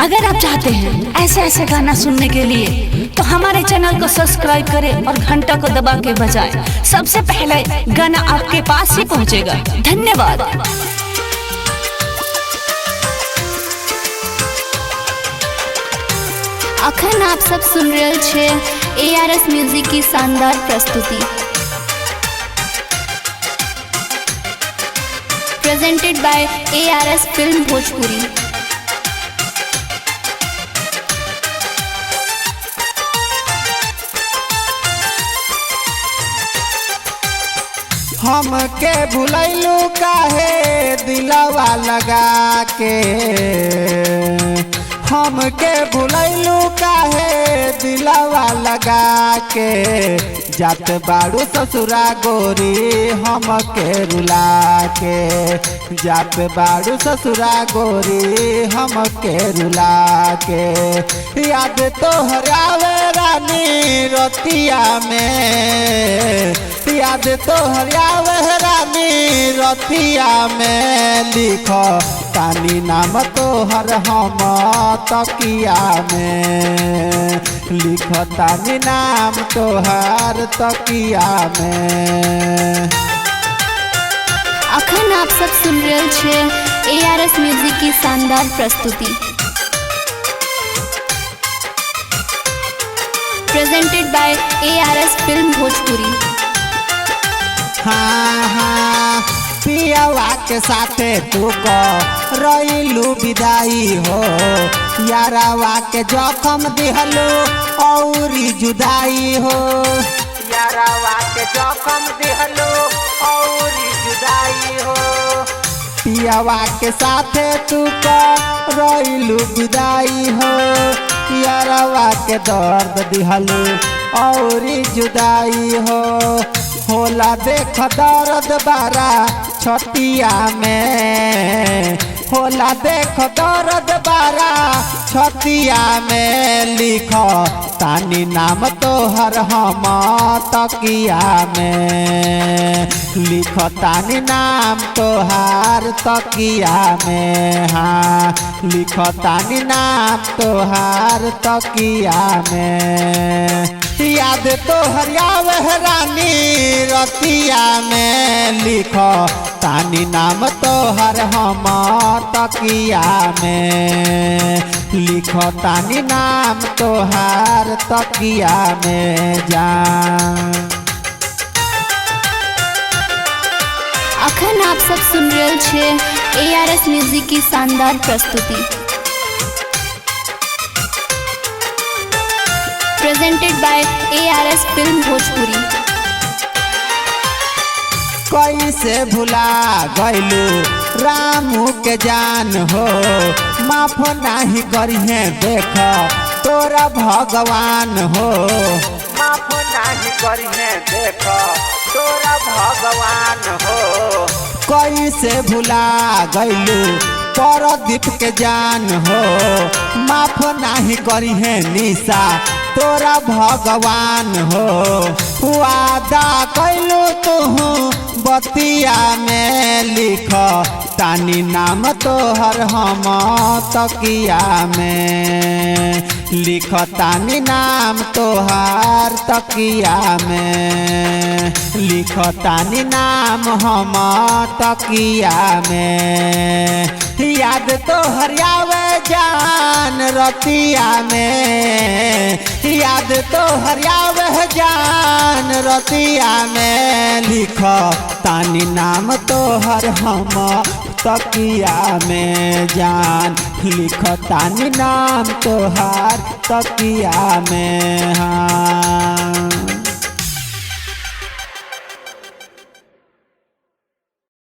अगर आप चाहते हैं ऐसे ऐसे गाना सुनने के लिए तो हमारे चैनल को सब्सक्राइब करें और घंटा को दबा के बजाएं। सबसे पहले गाना आपके पास ही पहुंचेगा। धन्यवाद। अखन आप सब सुन रहे छे ARS म्यूजिक की शानदार प्रस्तुति presented by ARS film Bhojpuri. हमके भुलैलू काहे दिलवा लगा के, हमके भुलैलू काहे दिलवा लगा के, जात बाड़ू ससुरा गोरी हमके रुला के, जात बाड़ू ससुरा गोरी हमके रुला के। याद तोहर आवे रानी रतिया में, याद तोहर आवे रानी रतिया में, लिखो तानी नाम तोहर हम तकिया में, लिखो तानी नाम तोहर तकिया में। अखन आप सब सुन रहे छे ARS म्यूजिक की शानदार प्रस्तुति presented by ARS film Bhojpuri. हाँ हाँ पियावा के साथे तू को रईलू विदाई हो, यारावा के जखम दिहलू औरी जुदाई हो, यारावा के जखम दिहलू औरी जुदाई हो। पियावा के साथे तू को रईलू विदाई हो, यारावा के दर्द दिहलू औरी जुदाई हो। होला देख दर्द बारा छतिया में, होला देख दर्द बारा छतिया में, लिखो तानी नाम तोहर हम तकिया में, लिखो तानी नाम तोहार तकिया में। हाँ लिखो तानी नाम तोहार तकिया में। याद तोहर आवे रानी रतिया में, लिखो तानी नाम तोहर हम तकिया में, लिखो तानी नाम तोहार तकिया में जान। अखन आप सब सुन रहे छे ARS म्यूजिक की शानदार प्रस्तुति presented by ARS film Bhojpuri. कैसे भुला गइलू रामू के जान हो, माफ नहीं करिहे देख तोरा भगवान हो, माफ नहीं करिहे देख तोरा भगवान हो। कैसे भुला गइलू परदीप के जान हो, माफ नहीं करिहे निशा तोरा भगवान हो। वादा कैलू तू बतिया में, लिखो तानी नाम तोहर हम तकिया में, लिखो तानी नाम तोहार तकिया में, लिखो तानी नाम हम तकिया में। याद तोहर आवे जान रतिया में, याद तोहर आवे जान रतिया में, लिखो तानी नाम तोहर हम तकिया में जान, लिखो तानी नाम तोहार तकिया में।